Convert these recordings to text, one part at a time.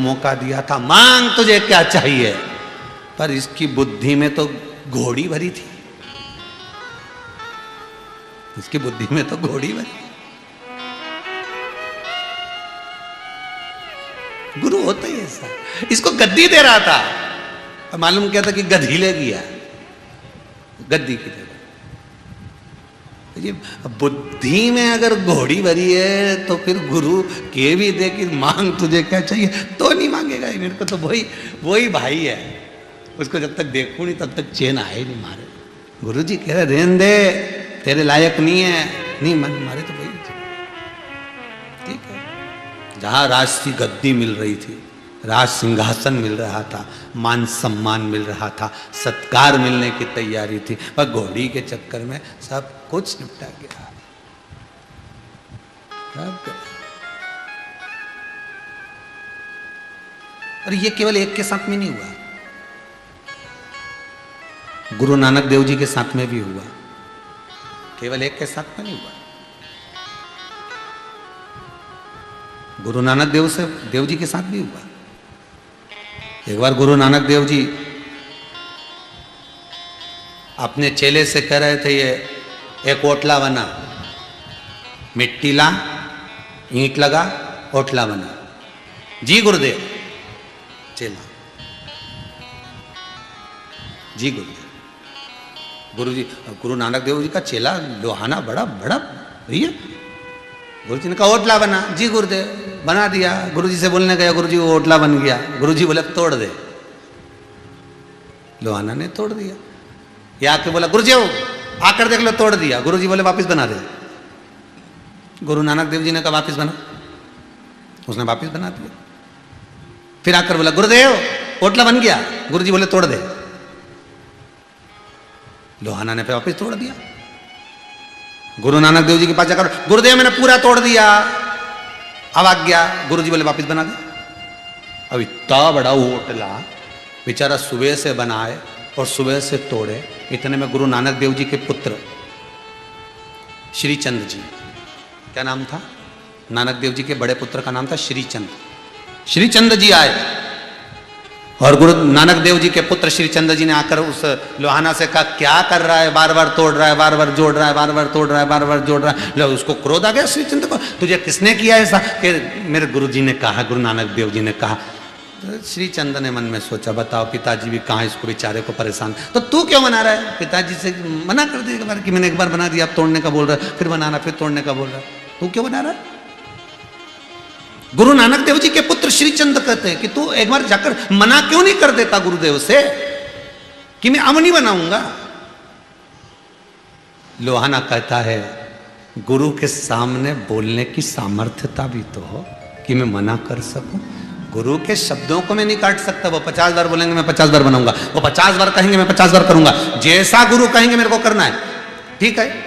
मौका दिया था, मांग तुझे क्या चाहिए, पर इसकी बुद्धि में तो घोड़ी भरी थी, इसकी बुद्धि में तो घोड़ी भरी। गुरु होता ही ऐसा। इसको गद्दी दे रहा था, और मालूम क्या था कि गधी ले गया गद्दी की जगह। ये बुद्धि में अगर घोड़ी भरी है तो फिर गुरु के भी दे कि मांग तुझे क्या चाहिए, तो नहीं मांगेगा। मेरे को तो वही भाई है, उसको जब तक देखूं नहीं तब तक चैन आए नहीं मारे। गुरु जी कह रहे रहने दे, तेरे लायक नहीं है, नहीं मन मारे तो वही ठीक है। जहां राज की गद्दी मिल रही थी, राज सिंहासन मिल रहा था, मान सम्मान मिल रहा था, सत्कार मिलने की तैयारी थी, पर घोड़ी के चक्कर में सब कुछ निपटा गया। और ये केवल एक के साथ में नहीं हुआ, गुरु नानक देव जी के साथ में भी हुआ, केवल एक के साथ में नहीं हुआ। गुरु नानक देव जी के साथ भी हुआ। एक बार गुरु नानक देव जी अपने चेले से कह रहे थे, ये एक ओटला बना, मिट्टी ला, ईंट लगा, ओटला बना। जी गुरुदेव। चेला, जी गुरुदेव। गुरु नानक देव जी का चेला लोहाना बड़ा बड़ा भैया। गुरु जी ने कहा ओटला बना। जी गुरुदेव। बना दिया। गुरु जी से बोलने गया, गुरु जी वो ओटला बन गया। गुरु जी बोले तोड़ दे। लोहाना ने तोड़ दिया। या आके बोला गुरु जी आकर देख लो, तोड़ दिया। गुरु जी बोले वापिस बना दे। गुरु नानक देव जी ने कहा वापिस बना, उसने वापिस बना दिया। फिर आकर बोला गुरुदेव ओटला बन गया। गुरु जी बोले तोड़ दे। लोहाना ने फिर वापिस तोड़ दिया। गुरु नानक देव जी के पास जाकर गुरुदेव मैंने पूरा तोड़ दिया, अब आ गया। गुरु जी बोले वापिस बना दे। अब इतना बड़ा ओटला बेचारा सुबह से बनाए और सुबह से तोड़े। इतने में गुरु नानक देव जी के पुत्र श्रीचंद जी, क्या नाम था? नानक देव जी के बड़े पुत्र का नाम था श्रीचंद। श्रीचंद जी आए और गुरु नानक देव जी के पुत्र श्रीचंद जी ने आकर उस लोहाना से कहा क्या कर रहा है, बार बार तोड़ रहा है, बार बार जोड़ रहा है, बार बार तोड़ रहा है, बार बार जोड़ रहा है। उसको क्रोध आ गया श्रीचंद को, तुझे किसने किया ऐसा? कि मेरे गुरु जी ने कहा, गुरु नानक देव जी ने कहा। तो श्रीचंद ने मन में सोचा बताओ पिताजी भी कहाँ इसको बेचारे को परेशान, तो तू क्यों बना रहा है? पिताजी से मना कर दिया कि मैंने एक बार बना दिया, अब तोड़ने का बोल रहा है, फिर बनाना, फिर तोड़ने का बोल रहा है, तू क्यों बना रहा है? गुरु नानक देव जी के पुत्र श्रीचंद कहते हैं कि तू एक बार जाकर मना क्यों नहीं कर देता गुरुदेव से कि मैं अब नहीं बनाऊंगा। लोहाना कहता है गुरु के सामने बोलने की सामर्थ्यता भी तो हो कि मैं मना कर सकूं। गुरु के शब्दों को मैं नहीं काट सकता। वो 50 बार बोलेंगे मैं 50 बार बनाऊंगा, वो 50 बार कहेंगे मैं 50 बार करूंगा। जैसा गुरु कहेंगे मेरे को करना है, ठीक है।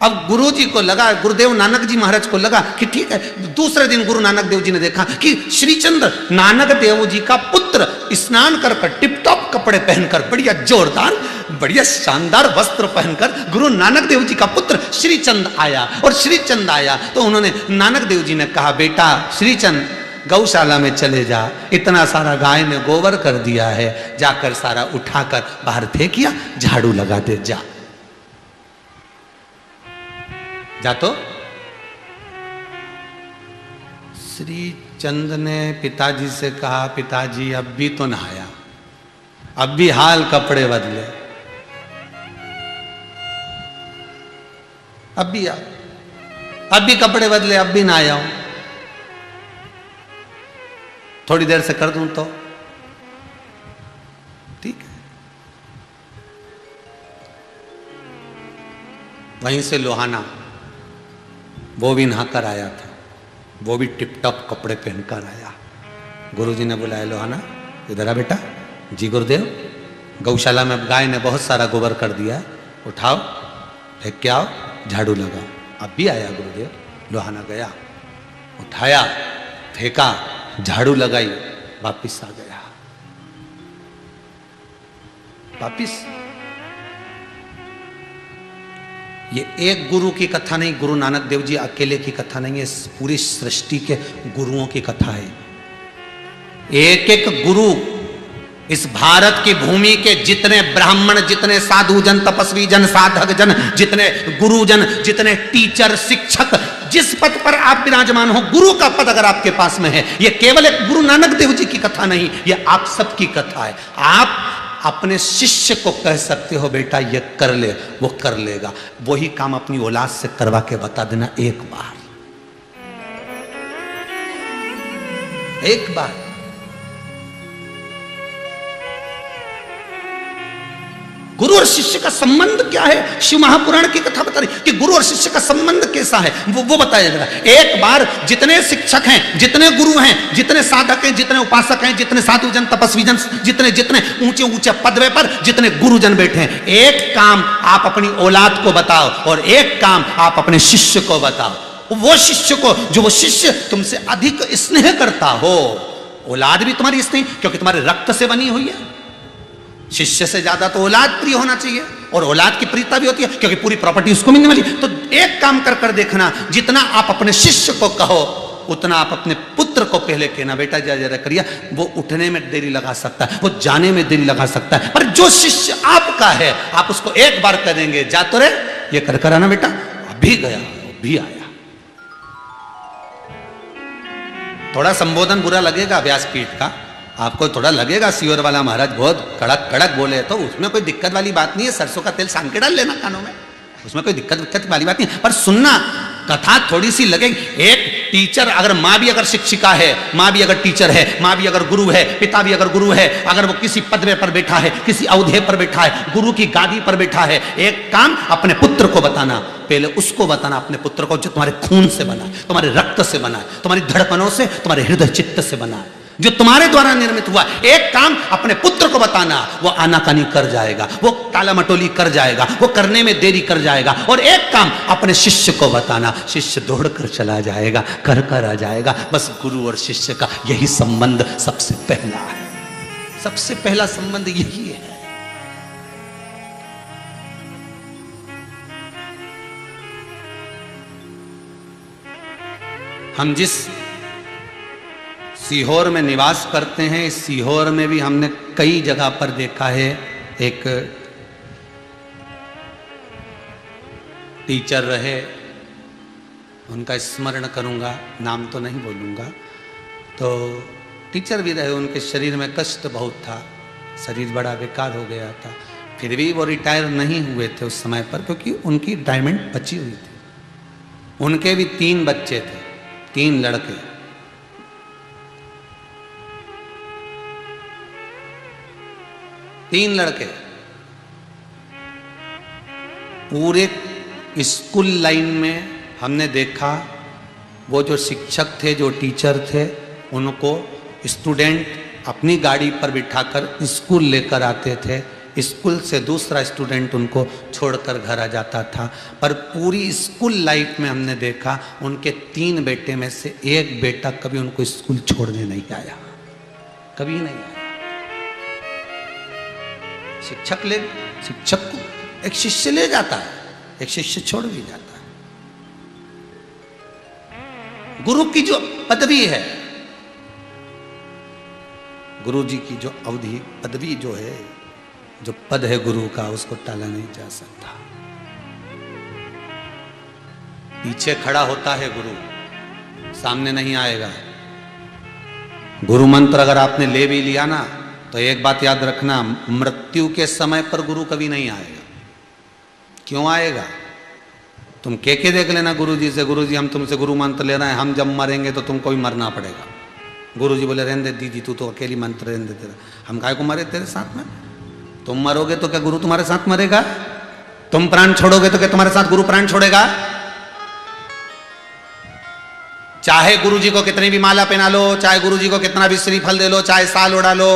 अब गुरु जी को लगा, गुरुदेव नानक जी महाराज को लगा कि ठीक है। दूसरे दिन गुरु नानक देव जी ने देखा कि श्रीचंद नानक देव जी का पुत्र स्नान कर टिप टॉप कपड़े पहनकर, बढ़िया जोरदार, बढ़िया शानदार वस्त्र पहनकर गुरु नानक देव जी का पुत्र श्रीचंद आया। और श्रीचंद आया तो उन्होंने नानक देव जी ने कहा बेटा श्रीचंद गौशाला में चले जा, इतना सारा गाय ने गोबर कर दिया है, जाकर सारा उठाकर बाहर फेंकिया, झाड़ू लगा दे, जा जा। तो श्रीचंद ने पिताजी से कहा पिताजी अब भी तो नहाया, अब भी हाल कपड़े बदले, अब भी कपड़े बदले, अब भी नहाया हूं, थोड़ी देर से कर दूं तो ठीक है। वहीं से लोहाना वो भी नहाकर आया था, वो भी टिप टॉप कपड़े पहनकर आया। गुरुजी ने बुलाया लोहाना इधर आ बेटा। जी गुरुदेव। गौशाला में गाय ने बहुत सारा गोबर कर दिया है, उठाओ फेंक के आओ, झाड़ू लगाओ। अब भी आया गुरुदेव। लोहाना गया, उठाया, फेंका, झाड़ू लगाई, वापिस आ गया। वापिस। ये एक गुरु की कथा नहीं, गुरु नानक देव जी अकेले की कथा नहीं है, पूरी सृष्टि के गुरुओं की कथा है। एक एक गुरु, इस भारत की भूमि के जितने ब्राह्मण, जितने साधु जन, तपस्वी जन, साधक जन, जितने गुरुजन, जितने टीचर, शिक्षक, जिस पद पर आप विराजमान हो, गुरु का पद अगर आपके पास में है, यह केवल एक गुरु नानक देव जी की कथा नहीं, यह आप सबकी कथा है। आप अपने शिष्य को कह सकते हो बेटा ये कर ले, वो कर लेगा। वही काम अपनी औलाद से करवा के बता देना एक बार, एक बार। गुरु और शिष्य का संबंध क्या है? शिव महापुराण की कथा बता रही कि गुरु और शिष्य का संबंध कैसा है, वो बताया जा रहा है। एक बार जितने शिक्षक हैं, जितने गुरु हैं, जितने साधक हैं, जितने उपासक हैं, जितने साधु जन, तपस्वी जन, जितने जितने ऊंचे ऊंचे पदवे पर जितने गुरुजन बैठे हैं, एक काम आप अपनी औलाद को बताओ और एक काम आप अपने शिष्य को बताओ। वो शिष्य को, जो वो शिष्य तुमसे अधिक स्नेह करता हो। औलाद भी तुम्हारी स्नेह, क्योंकि तुम्हारे रक्त से बनी हुई है। शिष्य से ज्यादा तो औलाद प्रिय होना चाहिए, और औलाद की प्रियता भी होती है क्योंकि पूरी प्रॉपर्टी उसको मिलने वाली। तो एक काम कर कर देखना, जितना आप अपने शिष्य को कहो उतना आप अपने पुत्र को पहले कहना, बेटा जरा करिए। वो उठने में देरी लगा सकता है, वो जाने में देरी लगा सकता है, पर जो शिष्य आपका है आप उसको एक बार कह देंगे, जा तो रे, ये कर कर आना बेटा। अभी गया, अभी आया। थोड़ा संबोधन बुरा लगेगा व्यासपीठ का, आपको थोड़ा लगेगा सियोर वाला महाराज बहुत कड़क कड़क बोले, तो उसमें कोई दिक्कत वाली बात नहीं है। सरसों का तेल सान के डाल लेना कानों में, उसमें कोई दिक्कत वाली बात नहीं। पर सुनना, कथा थोड़ी सी लगेगी। एक टीचर, अगर माँ भी अगर शिक्षिका है, माँ भी अगर टीचर है, माँ भी अगर गुरु है, पिता भी अगर गुरु है, अगर वो किसी पदवे पर बैठा है, किसी औहदे पर बैठा है, गुरु की गादी पर बैठा है, एक काम अपने पुत्र को बताना, पहले उसको बताना, अपने पुत्र को जो तुम्हारे खून से बना है, तुम्हारे रक्त से बना है, तुम्हारी धड़कनों से, तुम्हारे हृदय चित्त से बना है, जो तुम्हारे द्वारा निर्मित हुआ। एक काम अपने पुत्र को बताना, वो आनाकानी कर जाएगा, वो टाला मटोली कर जाएगा, वो करने में देरी कर जाएगा। और एक काम अपने शिष्य को बताना, शिष्य दौड़ कर चला जाएगा, कर कर आ जाएगा। बस गुरु और शिष्य का यही संबंध सबसे पहला है, सबसे पहला संबंध यही है। हम जिस सीहोर में निवास करते हैं, इस सीहोर में भी हमने कई जगह पर देखा है, एक टीचर रहे, उनका स्मरण करूंगा, नाम तो नहीं बोलूंगा। तो टीचर भी रहे, उनके शरीर में कष्ट बहुत था, शरीर बड़ा बेकार हो गया था, फिर भी वो रिटायर नहीं हुए थे उस समय पर, क्योंकि उनकी रिटायरमेंट बची हुई थी। उनके भी 3 बच्चे थे, 3 लड़के। तीन लड़के पूरे स्कूल लाइन में हमने देखा। वो जो शिक्षक थे, जो टीचर थे, उनको स्टूडेंट अपनी गाड़ी पर बिठाकर स्कूल लेकर आते थे, स्कूल से दूसरा स्टूडेंट उनको छोड़कर घर आ जाता था। पर पूरी स्कूल लाइफ में हमने देखा उनके 3 बेटे में से एक बेटा कभी उनको स्कूल छोड़ने नहीं आया, कभी नहीं आया। शिक्षक को एक शिष्य ले जाता है, एक शिष्य छोड़ भी जाता है। गुरु की जो पदवी है, गुरु जी की जो अवधि पदवी जो है, जो पद है गुरु का, उसको टाला नहीं जा सकता। पीछे खड़ा होता है गुरु, सामने नहीं आएगा। गुरु मंत्र अगर आपने ले भी लिया ना, तो एक बात याद रखना, मृत्यु के समय पर गुरु कभी नहीं आएगा। क्यों आएगा? तुम के देख लेना गुरु जी से, गुरु जी हम तुमसे गुरु मंत्र ले रहे हैं, हम जब मरेंगे तो तुमको भी मरना पड़ेगा। गुरु जी बोले रहने दे दीदी, तू तो अकेली मंत्र रहने दे, तेरा हम काहे को मरे तेरे साथ में? तुम मरोगे तो क्या गुरु तुम्हारे साथ मरेगा? तुम प्राण छोड़ोगे तो क्या तुम्हारे साथ गुरु प्राण छोड़ेगा? चाहे गुरु जी को कितनी भी माला पहना लो, चाहे गुरु जी को कितना भी श्रीफल दे लो, चाहे साल उड़ा लो,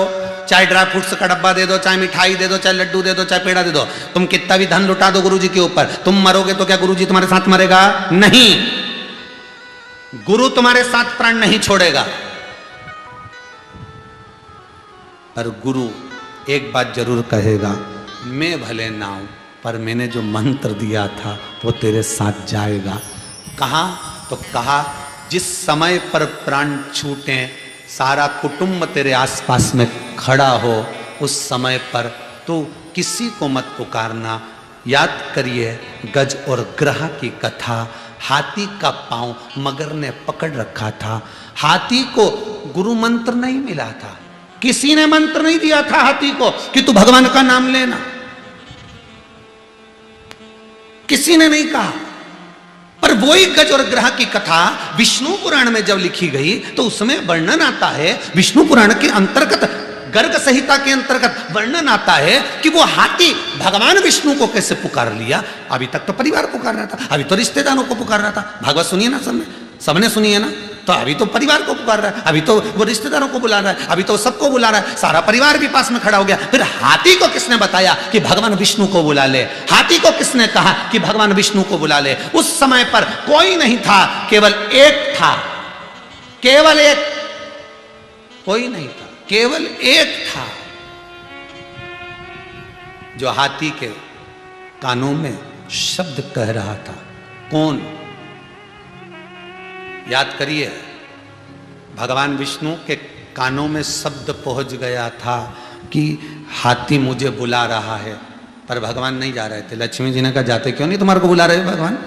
चाहे ड्राई फ्रूट्स का डब्बा दे दो, चाहे मिठाई दे दो, चाहे लड्डू दे दो, चाहे पेड़ा दे दो, तुम कितना भी धन लुटा दो गुरु जी के ऊपर, तुम मरोगे तो क्या गुरु जी तुम्हारे साथ मरेगा? नहीं, गुरु तुम्हारे साथ प्राण नहीं छोड़ेगा। पर गुरु एक बात जरूर कहेगा, मैं भले ना हूं, पर मैंने जो मंत्र दिया था वो तेरे साथ जाएगा। कहा तो कहा, जिस समय पर प्राण छूटे सारा कुटुंब तेरे आसपास में खड़ा हो, उस समय पर तो किसी को मत पुकारना। याद करिए गज और ग्रह की कथा। हाथी का पांव मगर ने पकड़ रखा था। हाथी को गुरु मंत्र नहीं मिला था, किसी ने मंत्र नहीं दिया था हाथी को कि तू भगवान का नाम लेना, किसी ने नहीं कहा। पर वही गज और ग्रह की कथा विष्णु पुराण में जब लिखी गई तो उसमें वर्णन आता है, विष्णु पुराण के अंतर्गत गर्ग संहिता के अंतर्गत वर्णन आता है कि वो हाथी भगवान विष्णु को कैसे पुकार लिया। अभी तक तो परिवार पुकार रहा था, अभी तो रिश्तेदारों को पुकार रहा था। भागवत सुनिए ना, सबने सुनी है ना। तो अभी तो परिवार को पुकार रहा है, अभी तो वो रिश्तेदारों को बुला रहा है, अभी तो सबको बुला रहा है, सारा परिवार भी पास में खड़ा हो गया। फिर हाथी को किसने बताया कि भगवान विष्णु को बुला ले? हाथी को किसने कहा कि भगवान विष्णु को बुला ले? उस समय पर कोई नहीं था, केवल एक था, केवल एक, कोई नहीं था, केवल एक था जो हाथी के कानों में शब्द कह रहा था। कौन? याद करिए, भगवान विष्णु के कानों में शब्द पहुंच गया था कि हाथी मुझे बुला रहा है, पर भगवान नहीं जा रहे थे। लक्ष्मी जी ने कहा जाते क्यों नहीं, तुम्हारे को बुला रहे हो भगवान?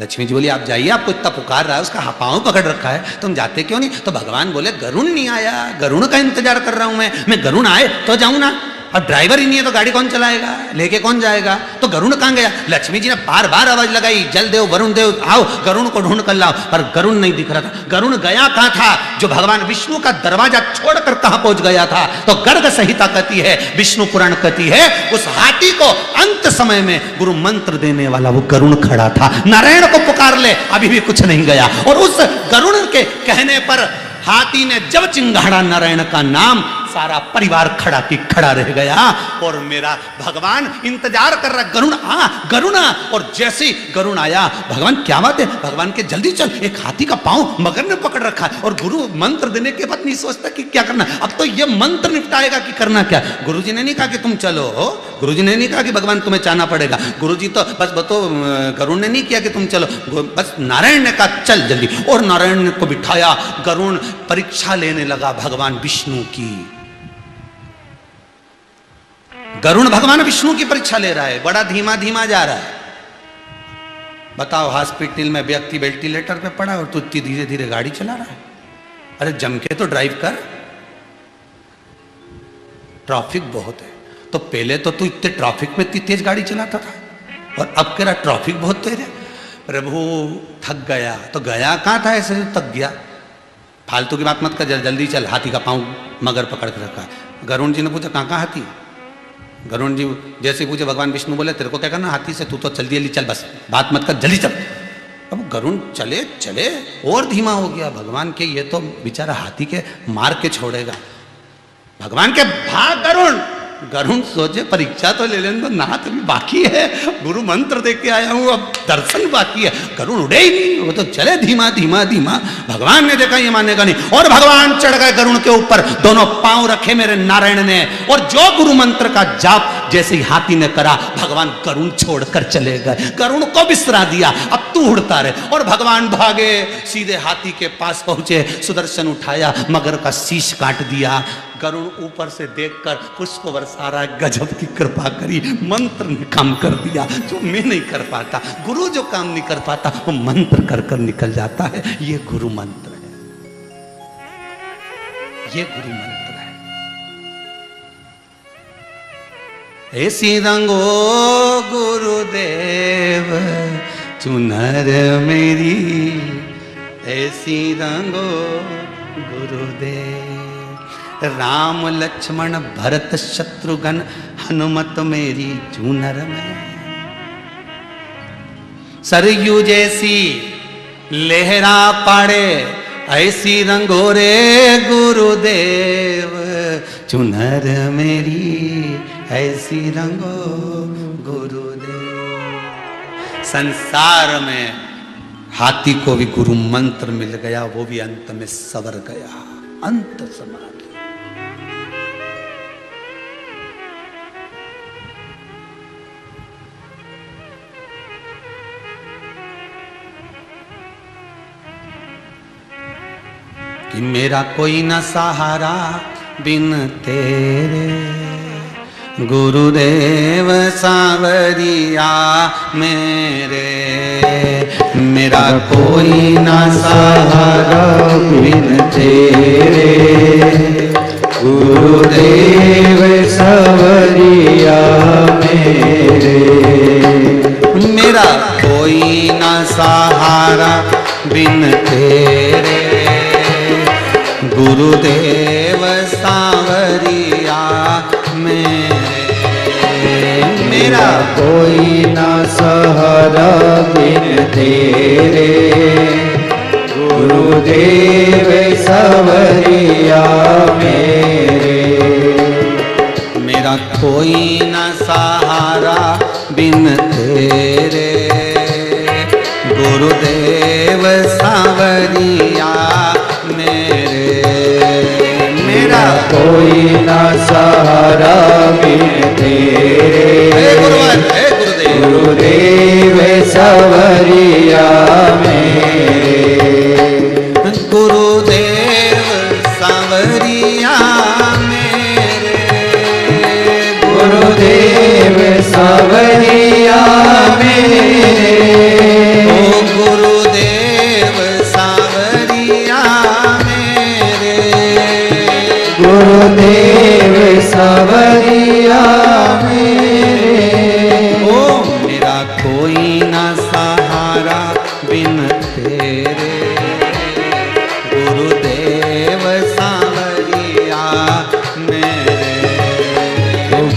लक्ष्मी जी बोली आप जाइए, आपको इतना पुकार रहा है, उसका पांव पकड़ रखा है, तुम जाते क्यों नहीं? तो भगवान बोले गरुण नहीं आया, गरुण का इंतजार कर रहा हूं मैं गरुण आए तो जाऊं ना। अब ड्राइवर ही नहीं है तो गाड़ी कौन चलाएगा, लेके कौन जाएगा? तो गरुण कहां गया? लक्ष्मी जी ने बार बार आवाज लगाई, जल देव वरुण देव आओ, गरुण को ढूंढ कर लाओ, पर गरुण नहीं दिख रहा था। गरुण गया कहां था? जो भगवान विष्णु का दरवाजा छोड़कर कहां पहुंच गया था? तो गर्ग संहिता कहती है, विष्णु पुराण कहती है, उस हाथी को अंत समय में गुरु मंत्र देने वाला वो गरुण खड़ा था। नारायण को पुकार ले, अभी भी कुछ नहीं गया। और उस गरुण के कहने पर हाथी ने जब चिंगाड़ा नारायण का नाम, सारा परिवार खड़ा की खड़ा रह गया। और मेरा भगवान इंतजार कर रहा, गरुण आ, गरुण आ। और जैसे ही गरुण आया, भगवान क्या बात है, भगवान के जल्दी चल, एक हाथी का पांव मगर ने पकड़ रखा है। और गुरु मंत्र देने के बाद नहीं सोचता कि क्या करना, अब तो ये मंत्र निपटाएगा कि करना क्या। गुरु जी ने नहीं कहा कि तुम चलो, गुरु जी ने नहीं कहा कि भगवान तुम्हें चाहना पड़ेगा। गुरु जी तो बस गरुण ने नहीं किया कि तुम चलो, बस नारायण ने कहा चल जल्दी। और नारायण को बिठाया, गरुण परीक्षा लेने लगा भगवान विष्णु की। गरुण भगवान विष्णु की परीक्षा ले रहा है, बड़ा धीमा धीमा जा रहा है। बताओ, हॉस्पिटल में व्यक्ति वेंटिलेटर पे पड़ा और तू इतनी धीरे धीरे गाड़ी चला रहा है। अरे जम के तो ड्राइव कर, ट्रैफिक बहुत है। तो पहले तो तू इतने ट्रैफिक में इतनी तेज गाड़ी चलाता था और अब कह रहा ट्रैफिक बहुत तेज है। प्रभु थक गया, तो गया कहां था, ऐसे थक गया। फालतू की बात मत कर, जल्दी चल, हाथी का पांव मगर पकड़ के रखा है। गरुण जी ने पूछा कहाँ कहाँ हाथी? गरुण जी जैसे पूछे, भगवान विष्णु बोले तेरे को क्या करना हाथी से, तू तो जल्दी जल्दी चल, बस बात मत कर, जल्दी चल। अब गरुण चले चले और धीमा हो गया। भगवान के ये तो बेचारा हाथी के मार के छोड़ेगा। भगवान के भाग गरुण। गरुण सोचे परीक्षा तो ले लेने दो, नाथ अभी बाकी है, गुरु मंत्र दे के आया हूं, अब दर्शन बाकी है। गरुण उड़े ही नहीं, वो तो चले धीमा धीमा धीमा। भगवान ने देखा ये मानेगा नहीं, और भगवान चढ़ गए गरुण के ऊपर, दोनों पांव रखे मेरे नारायण ने। और जो गुरु मंत्र का जाप जैसे ही हाथी ने करा, भगवान गरुण छोड़कर चले गए, गरुण को बिसरा दिया, अब तू उड़ता रहे। और भगवान भागे, सीधे हाथी के पास पहुंचे, सुदर्शन उठाया, मगर का शीश काट दिया। गरुण ऊपर से देखकर पुष्प बरसा रहा, गजब की कृपा करी, मंत्र ने काम कर दिया जो मैं नहीं कर पाता। गुरु जो काम नहीं कर पाता वो मंत्र कर कर निकल जाता है। ये गुरु मंत्र है, ये गुरु मंत्र है। ऐसी रंगो गुरुदेव चुनर मेरी, ऐसी रंगो गुरुदेव। राम लक्ष्मण भरत शत्रुघ्न हनुमत मेरी चूनर में। सरयू जैसी लहरा पाड़े, ऐसी रंगोरे गुरुदेव चुनर मेरी, ऐसी रंगो गुरुदेव। संसार में हाथी को भी गुरु मंत्र मिल गया, वो भी अंत में सवर गया, अंत समाधि। मेरा कोई न सहारा बिन तेरे, गुरुदेव सांवरिया मेरे। मेरा कोई न सहारा बिन तेरे, गुरुदेव सांवरिया मेरे। मेरा कोई न सहारा बिन तेरे, गुरुदेव सांवरिया मेरे। मेरा कोई ना सहारा बिन तेरे, गुरुदेव सांवरिया मेरे। मेरा कोई न सहारा बिन तेरे, गुरुदेव सांवरिया मेरे। मेरा कोई ना सहारा बिन तेरे, गुरुदेव सांवरिया मेरे। गुरुदेव सांवरिया मेरे, गुरुदेव सांवरिया मेरे। ओ गुरुदेव सांवरिया मेरे, गुरुदेव सांवरिया मेरे। ओ मेरा कोई न सहारा बिन तेरे, गुरुदेव सांवरिया मेरे।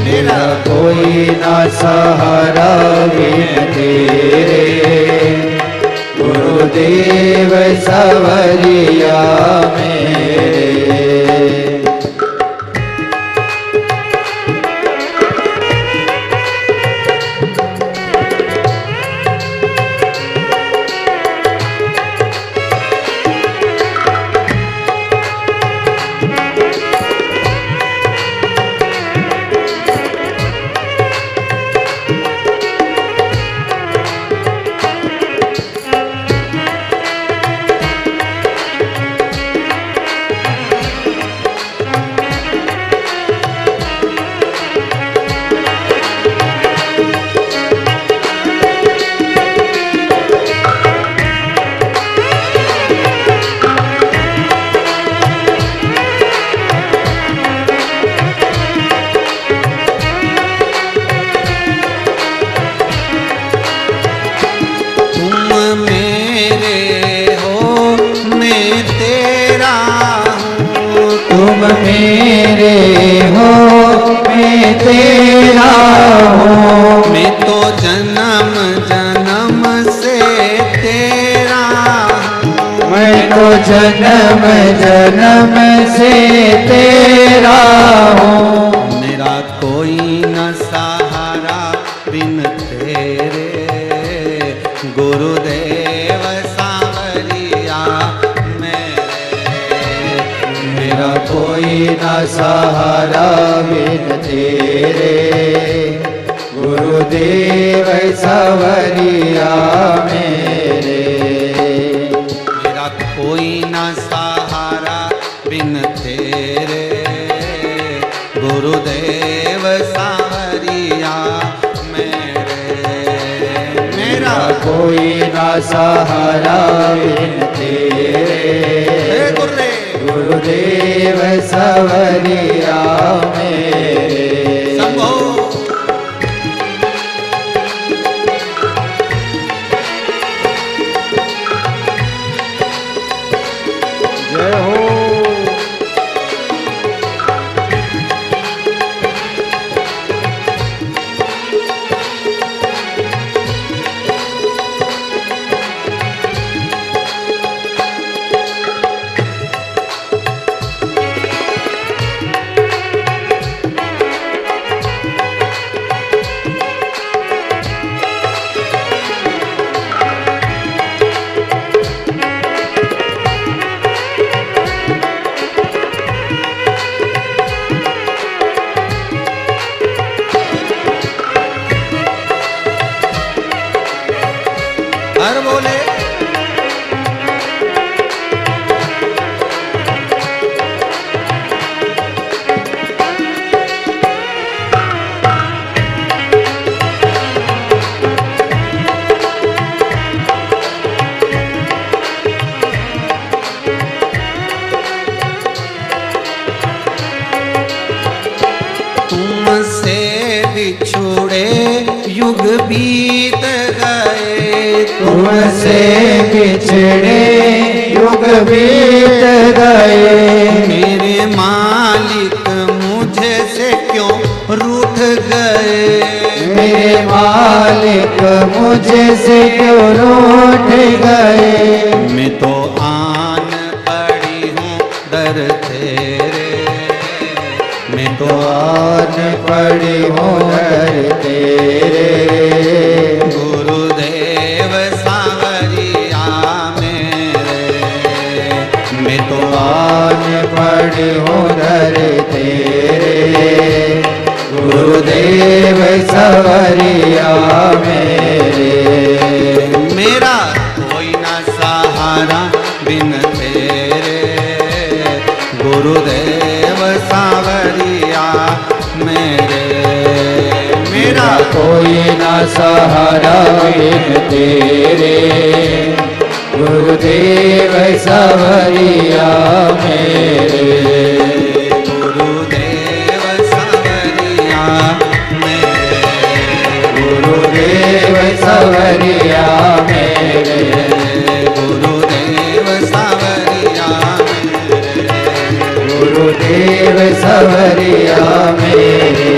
मेरा कोई ना सहारा बिन तेरे, गुरुदेव सांवरिया मेरे। मेरे हो मैं तेरा हूँ। मैं तो जन्म जन्म से तेरा हूँ। मैं तो जन्म जन्म से तेरा हूँ। मेरा कोई न सहारा बिन तेरे, गुरुदेव सांवरिया मेरे। मेरा कोई ना सहारा बिन तेरे, गुरुदेव सांवरिया मेरे। मेरा कोई न सहारा बिन तेरे, गुरुदेव सांवरिया मेरे। मेरा कोई ना सहारा बिन तेरे, गुरुदेव सांवरिया मेरे। संभो जय हो। जुड़े युग बीत गए, तुमसे बिछड़े युग बीत गए। मेरे मालिक मुझे से क्यों रूठ गए, मेरे मालिक मुझे से क्यों रूठ गए। मैं तो आन पड़ी हूँ दर तेरे, मैं तो आन पड़ी हूँ दर तेरे। गुरुदेव सांवरिया मेरे, मैं तो आन पड़ी हूँ दर तेरे। गुरुदेव सांवरिया मेरे। मेरा कोई ना सहारा बिन तेरे, गुरुदेव सांवरिया मेरे। मेरा कोई ना सहारा बिन तेरे, गुरुदेव सांवरिया मेरे। गुरुदेव सांवरिया मेरे, गुरुदेव सांवरिया मेरे। गुरुदेव सांवरिया मेरे, गुरुदेव सांवरिया मेरे।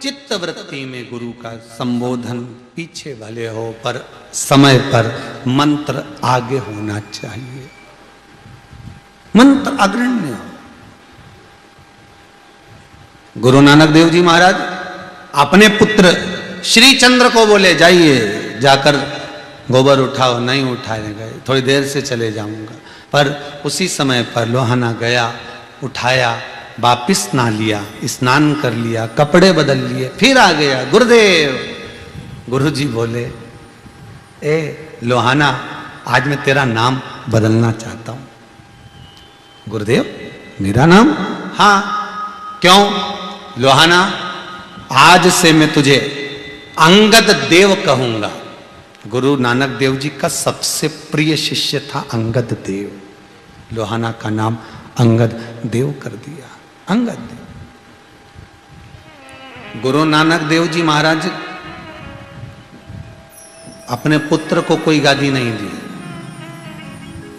चित्त वृत्ति में गुरु का संबोधन पीछे भले हो, पर समय पर मंत्र आगे होना चाहिए, मंत्र अग्रण्य हो। गुरु नानक देव जी महाराज अपने पुत्र श्री चंद्र को बोले, जाइए जाकर गोबर उठाओ। नहीं उठाए गए, थोड़ी देर से चले जाऊंगा। पर उसी समय पर लोहाना गया, उठाया, वापिस ना लिया, स्नान कर लिया, कपड़े बदल लिए, फिर आ गया। गुरुदेव, गुरु जी बोले, ए लोहाना, आज मैं तेरा नाम बदलना चाहता हूं। गुरुदेव, मेरा नाम? हाँ। क्यों? लोहाना, आज से मैं तुझे अंगद देव कहूंगा। गुरु नानक देव जी का सबसे प्रिय शिष्य था अंगद देव। लोहाना का नाम अंगद देव कर दिया, अंगद देव। गुरु नानक देव जी महाराज अपने पुत्र को कोई गादी नहीं दी।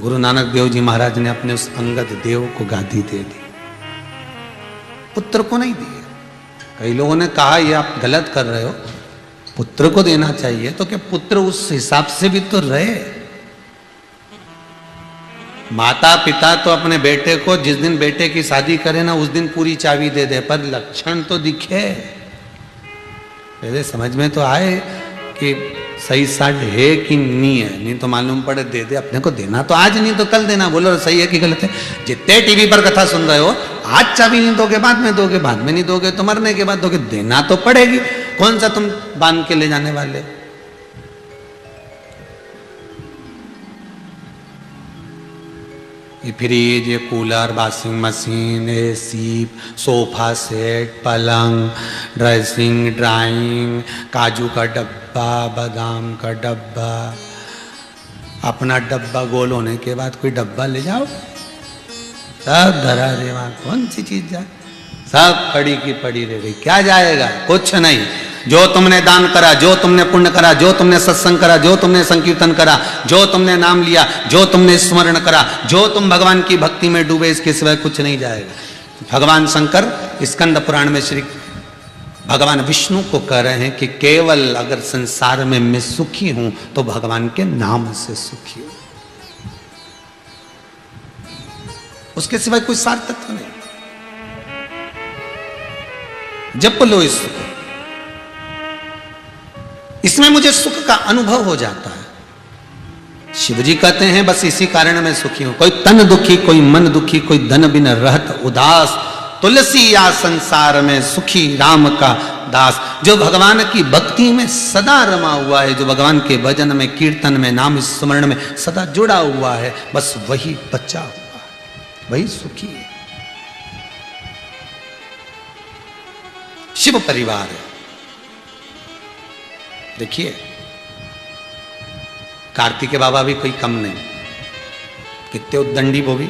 गुरु नानक देव जी महाराज ने अपने उस अंगद देव को गादी दे दी, पुत्र को नहीं दी। कई लोगों ने कहा ये आप गलत कर रहे हो, पुत्र को देना चाहिए। तो क्या पुत्र उस हिसाब से भी तो रहे। माता पिता तो अपने बेटे को जिस दिन बेटे की शादी करे ना, उस दिन पूरी चाबी दे दे, पर लक्षण तो दिखे, पहले समझ में तो आए कि सही साठ है कि नहीं है। नहीं तो मालूम पड़े दे दे। अपने को देना तो आज नहीं तो कल देना। बोलो सही है कि गलत है? जितने टीवी पर कथा सुन रहे हो, आज चाबी नहीं दोगे, बाद में दोगे, बाद में नहीं दोगे तो मरने के बाद दोगे। देना तो पड़ेगी। कौन सा तुम बांध के ले जाने वाले? ये फ्रिज, ये cooler, washing machine, AC, sofa set, पलंग, ड्रेसिंग, ड्राइंग, काजू का डब्बा, बादाम का डब्बा। अपना डब्बा गोल होने के बाद कोई डब्बा ले जाओ, सब धरा रे, वहां कौन सी चीज जाए? सब पड़ी की पड़ी रह गई। क्या जाएगा? कुछ नहीं। जो तुमने दान करा, जो तुमने पुण्य करा, जो तुमने सत्संग करा, जो तुमने संकीर्तन करा, जो तुमने नाम लिया, जो तुमने स्मरण करा, जो तुम भगवान की भक्ति में डूबे, इसके सिवाय कुछ नहीं जाएगा। भगवान शंकर स्कंद पुराण में श्री भगवान विष्णु को कह रहे हैं कि केवल अगर संसार में मैं सुखी हूं तो भगवान के नाम से सुखी हूं, उसके सिवाय कोई सार्थक नहीं। जप लो इसको, इसमें मुझे सुख का अनुभव हो जाता है। शिव जी कहते हैं बस इसी कारण मैं सुखी हूं। कोई तन दुखी, कोई मन दुखी, कोई धन बिन रहत उदास, तुलसी या संसार में सुखी राम का दास। जो भगवान की भक्ति में सदा रमा हुआ है, जो भगवान के भजन में, कीर्तन में, नाम स्मरण में सदा जुड़ा हुआ है, बस वही बचा हुआ है, वही सुखी है। शिव परिवार है। देखिए कार्तिकेय बाबा भी कोई कम नहीं, कितने उद्दंडी, वो भी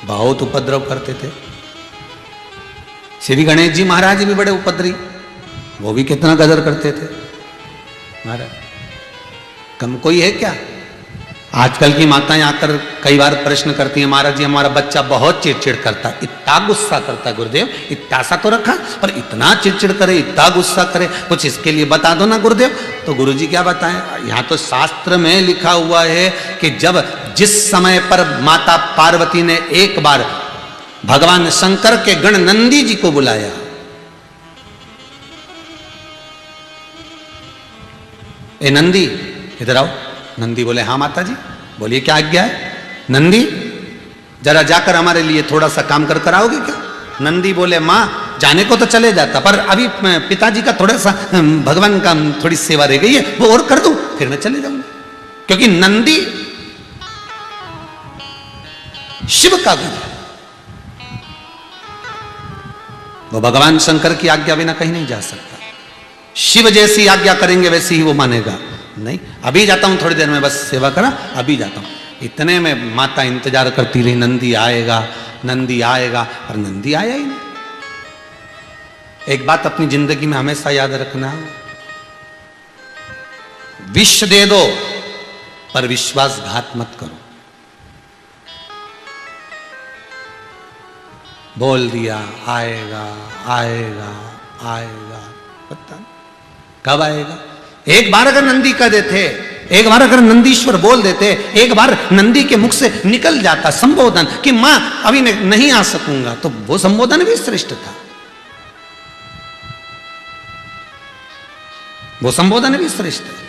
बहुत उपद्रव करते थे। श्री गणेश जी महाराज भी बड़े उपद्री, वो भी कितना गदर करते थे महाराज, कम कोई है क्या? आजकल की माताएं आकर कई बार प्रश्न करती हैं, महाराज जी हमारा बच्चा बहुत चिड़चिड़ करता है, इतना गुस्सा करता है गुरुदेव, इतना सा तो रखा पर इतना चिड़चिड़ करे, इतना गुस्सा करे, कुछ इसके लिए बता दो ना गुरुदेव। तो गुरुजी क्या बताएं, यहाँ तो शास्त्र में लिखा हुआ है कि जब जिस समय पर माता पार्वती ने एक बार भगवान शंकर के गण नंदी जी को बुलाया, ए नंदी इधर आओ। नंदी बोले हाँ माता जी, बोलिए क्या आज्ञा है। नंदी जरा जाकर हमारे लिए थोड़ा सा काम कर कर आओगे क्या? नंदी बोले माँ जाने को तो चले जाता, पर अभी पिताजी का थोड़ा सा भगवान का थोड़ी सेवा रह गई है, वो और कर दूं फिर मैं चले जाऊंगा। क्योंकि नंदी शिव का गुरु, वो भगवान शंकर की आज्ञा बिना कहीं नहीं जा सकता। शिव जैसी आज्ञा करेंगे वैसी ही वो मानेगा। नहीं अभी जाता हूं, थोड़ी देर में बस सेवा करा, अभी जाता हूं। इतने में माता इंतजार करती रही, नंदी आएगा नंदी आएगा, और नंदी आया ही नहीं। एक बात अपनी जिंदगी में हमेशा याद रखना, विष दे दो पर विश्वासघात मत करो। बोल दिया आएगा आएगा आएगा, पता नहीं कब आएगा। एक बार अगर नंदी कह देते, एक बार अगर नंदीश्वर बोल देते, एक बार नंदी के मुख से निकल जाता संबोधन कि मां अभी नहीं आ सकूंगा, तो वो संबोधन भी श्रेष्ठ था, वो संबोधन भी श्रेष्ठ है।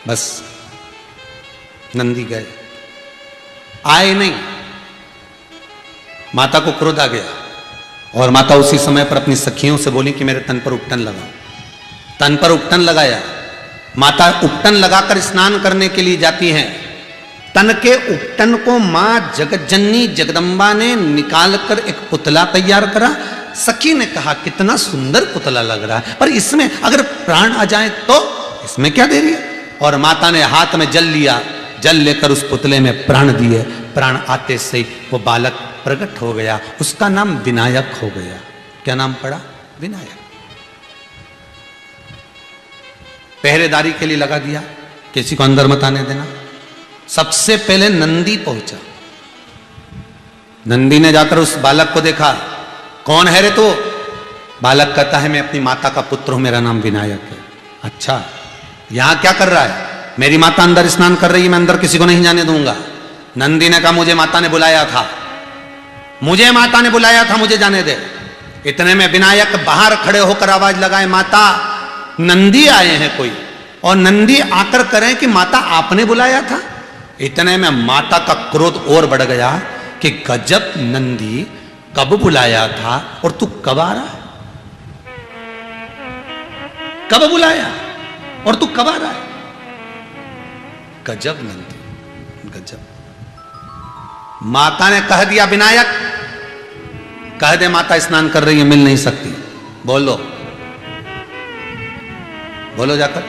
बस नंदी गए, आए नहीं। माता को क्रोध आ गया और माता उसी समय पर अपनी सखियों से बोली कि मेरे तन पर उपटन लगाओ। तन पर उपटन लगाया। माता उपटन लगाकर स्नान करने के लिए जाती हैं। तन के उपटन को मां जगज्जननी जगदम्बा ने निकालकर एक पुतला तैयार करा। सखी ने कहा कितना सुंदर पुतला लग रहा है, पर इसमें अगर प्राण आ जाए तो इसमें क्या देरी है। और माता ने हाथ में जल लिया, जल लेकर उस पुतले में प्राण दिए। प्राण आते से वो बालक प्रकट हो गया, उसका नाम विनायक हो गया। क्या नाम पड़ा? विनायक। पहरेदारी के लिए लगा दिया, किसी को अंदर मत आने देना। सबसे पहले नंदी पहुंचा। नंदी ने जाकर उस बालक को देखा, कौन है रे तू? बालक कहता है मैं अपनी माता का पुत्र हूं, मेरा नाम विनायक है। अच्छा यहां क्या कर रहा है? मेरी माता अंदर स्नान कर रही है, मैं अंदर किसी को नहीं जाने दूंगा। नंदी ने कहा मुझे माता ने बुलाया था, मुझे माता ने बुलाया था, मुझे जाने दे। इतने में विनायक बाहर खड़े होकर आवाज लगाए, माता नंदी आए हैं कोई। और नंदी आकर करें कि माता आपने बुलाया था। इतने में माता का क्रोध और बढ़ गया कि गजब नंदी, कब बुलाया था और तू कब आ रहा है? कब बुलाया और तू कब आ रहा है? गजब नंदी, गजब। माता ने कह दिया विनायक, कह दे माता स्नान कर रही है, मिल नहीं सकती। बोलो बोलो जाकर।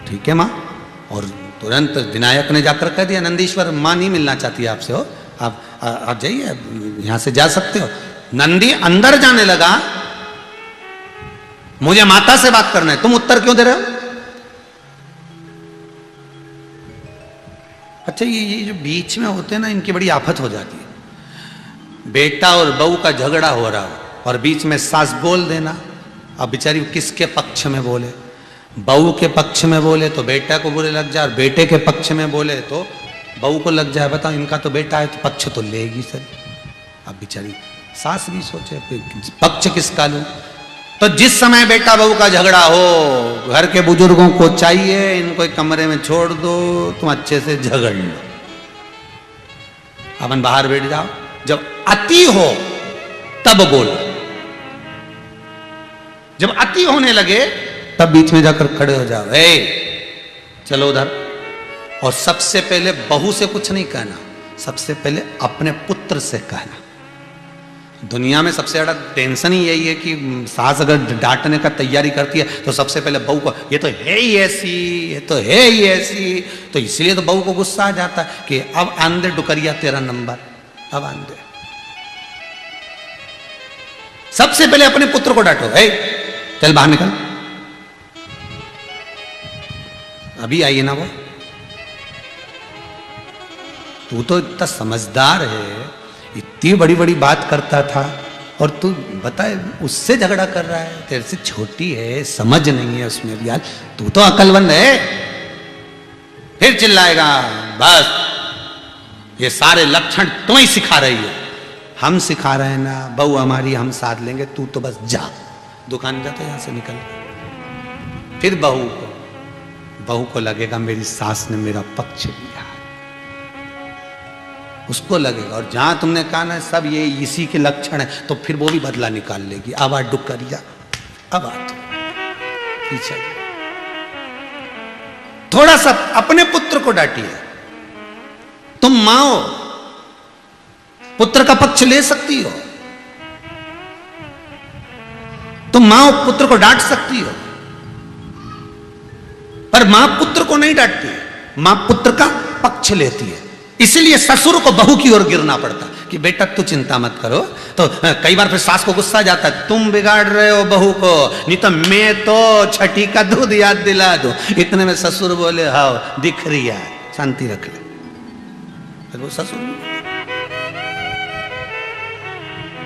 ठीक है मां। और तुरंत विनायक ने जाकर कह दिया नंदीश्वर मां नहीं मिलना चाहती आपसे, हो आप जाइए, यहां से जा सकते हो। नंदी अंदर जाने लगा, मुझे माता से बात करना है, तुम उत्तर क्यों दे रहे हो? अच्छा ये जो बीच में होते हैं ना, इनकी बड़ी आफत हो जाती है। बेटा और बहू का झगड़ा हो रहा हो और बीच में सास बोल देना। अब बेचारी किसके पक्ष में बोले? बहू के पक्ष में बोले तो बेटा को बुरे लग जाए, और बेटे के पक्ष में बोले तो बहू को लग जाए। बताओ इनका तो बेटा है तो पक्ष तो लेगी सर। अब बेचारी सास भी सोचे पक्ष किसका लूं। तो जिस समय बेटा बहू का झगड़ा हो, घर के बुजुर्गों को चाहिए इनको एक कमरे में छोड़ दो, तुम अच्छे से झगड़ लो, अपन बाहर बैठ जाओ। जब अति हो तब बोलो, जब अति होने लगे तब बीच में जाकर खड़े हो जाओ, ए चलो उधर। और सबसे पहले बहू से कुछ नहीं कहना, सबसे पहले अपने पुत्र से कहना। दुनिया में सबसे ज्यादा टेंशन ही यही है कि सास अगर डांटने का तैयारी करती है तो सबसे पहले बहू को, ये तो है ही ऐसी, ये तो है ही ऐसी, तो इसलिए तो बहू को गुस्सा आ जाता है कि अब आंदे डुकरिया तेरा नंबर, अब आंदे। सबसे पहले अपने पुत्र को डांटो, ए चल बाहर निकल, अभी आइए ना वो, तू तो इतना समझदार है, इतनी बड़ी बड़ी बात करता था और तू बताए उससे झगड़ा कर रहा है, तेरे से छोटी है, समझ नहीं है उसमें भी, यार तू तो अकलमंद है। फिर चिल्लाएगा, बस ये सारे लक्षण तुम्हें सिखा रही है, हम सिखा रहे हैं ना, बहू हमारी हम साथ लेंगे, तू तो बस जा, दुकान जा तो यहां से निकल। फिर बहू को लगेगा मेरी सास ने मेरा पक्ष लिया, उसको लगेगा। और जहां तुमने कहा ना सब ये इसी के लक्षण है, तो फिर वो भी बदला निकाल लेगी, अब आ डुकरिया, अब आ तो पीछे। थोड़ा सा अपने पुत्र को डांटिए, तुम मां हो, पुत्र का पक्ष ले सकती हो, तुम मां हो, पुत्र को डांट सकती हो, पर मां पुत्र को नहीं डांटती, मां पुत्र का पक्ष लेती है। इसलिए ससुर को बहू की ओर गिरना पड़ता कि बेटा तू चिंता मत करो। तो कई बार फिर सास को गुस्सा जाता है, तुम बिगाड़ रहे हो बहू को, नहीं तो मैं तो छठी का दूध याद दिला दूं। इतने में ससुर बोले, हाँ दिख रही है, शांति रख ले। फिर वो ससुर,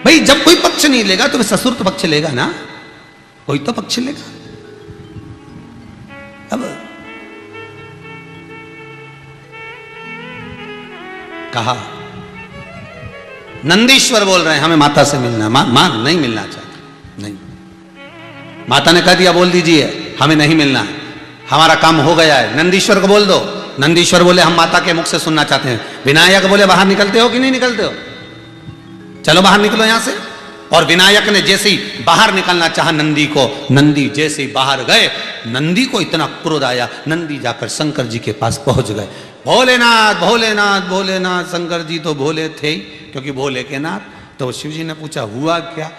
भाई जब कोई पक्ष नहीं लेगा तो ससुर तो पक्ष लेगा ना, कोई तो पक्ष लेगा। अब कहा नंदीश्वर बोल रहे हैं हमें माता से मिलना, मां नहीं मिलना चाहती, नहीं, माता ने कह दिया बोल दीजिए हमें नहीं मिलना है, हमारा काम हो गया है, नंदीश्वर को बोल दो। नंदीश्वर बोले हम माता के मुख से सुनना चाहते हैं। विनायक बोले बाहर निकलते हो कि नहीं निकलते हो, चलो बाहर निकलो यहां से। और विनायक ने जैसे ही बाहर निकलना चाहा नंदी को, नंदी जैसे ही बाहर गए, नंदी को इतना क्रोध आया, नंदी जाकर शंकर जी के पास पहुंच गए। भोलेनाथ भोलेनाथ भोलेनाथ, शंकर जी तो भोले थे ही क्योंकि भोले के नाथ। तो शिव जी ने पूछा हुआ क्या,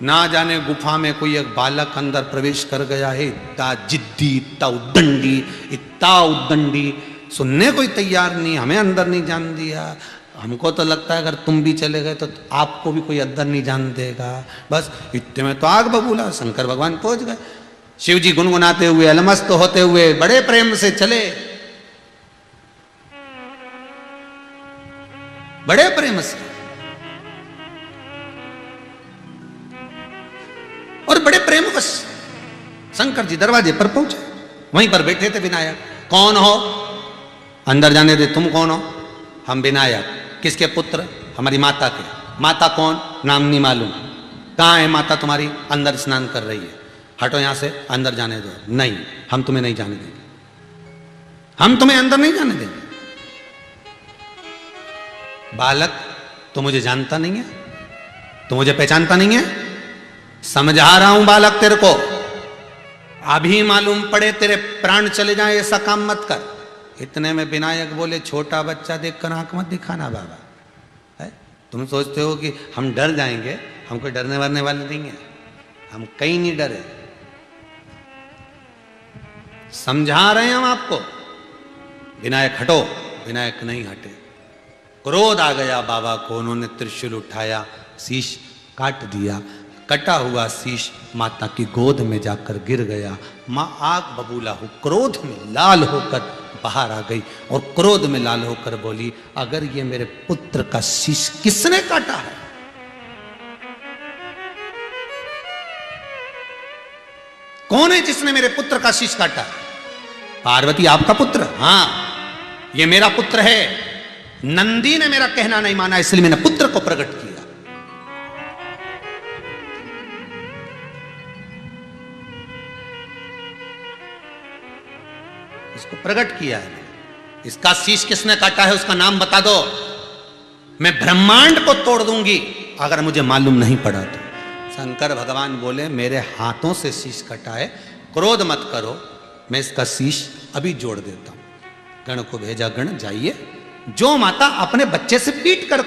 ना जाने गुफा में कोई एक बालक अंदर प्रवेश कर गया है, इतना जिद्दी, इतना उद्दंडी, सुनने कोई तैयार नहीं, हमें अंदर नहीं जान दिया। हमको तो लगता है अगर तुम भी चले गए तो आपको भी कोई अंदर नहीं जान देगा। बस इतने में तो आग बबूला, शंकर भगवान पहुंच गए। शिव जी गुनगुनाते हुए, अलमस्त होते हुए बड़े प्रेम से चले, बड़े प्रेम से, और बड़े प्रेम बस शंकर जी दरवाजे पर पहुंचे। वहीं पर बैठे थे विनायक। कौन हो, अंदर जाने दे। तुम कौन हो? हम विनायक। किसके पुत्र? हमारी माता के। माता कौन? नाम नहीं मालूम। कहाँ है माता तुम्हारी? अंदर स्नान कर रही है। हटो यहां से, अंदर जाने दो। नहीं, हम तुम्हें नहीं जाने देंगे, हम तुम्हें अंदर नहीं जाने देंगे। बालक, तो मुझे जानता नहीं है, तो मुझे पहचानता नहीं है, समझा रहा हूं बालक तेरे को, अभी मालूम पड़े तेरे प्राण चले जाए ऐसा काम मत कर। इतने में विनायक बोले, छोटा बच्चा देखकर आंख मत दिखाना बाबा, है? तुम सोचते हो कि हम डर जाएंगे, हम कोई डरने वारने वाले नहीं है, हम कहीं नहीं डरे, समझा रहे हैं हम आपको। विनायक हटो। विनायक नहीं हटे। क्रोध आ गया बाबा को, उन्होंने त्रिशूल उठाया, शीश काट दिया। कटा हुआ शीश माता की गोद में जाकर गिर गया। मां आग बबूला हो क्रोध में लाल होकर बाहर आ गई और क्रोध में लाल होकर बोली, अगर ये मेरे पुत्र का शीश किसने काटा है? कौन है जिसने मेरे पुत्र का शीश काटा? पार्वती आपका पुत्र? हां, ये मेरा पुत्र है। नंदी ने मेरा कहना नहीं माना, इसलिए मैंने पुत्र को प्रकट किया। इसको प्रकट किया है। इसका शीश किसने काटा है उसका नाम बता दो, मैं ब्रह्मांड को तोड़ दूंगी अगर मुझे मालूम नहीं पड़ा तो। शंकर भगवान बोले, मेरे हाथों से शीश कटा है, क्रोध मत करो, मैं इसका शीश अभी जोड़ देता हूं। गण को भेजा, गण जाइए, जो माता अपने बच्चे से पीट कर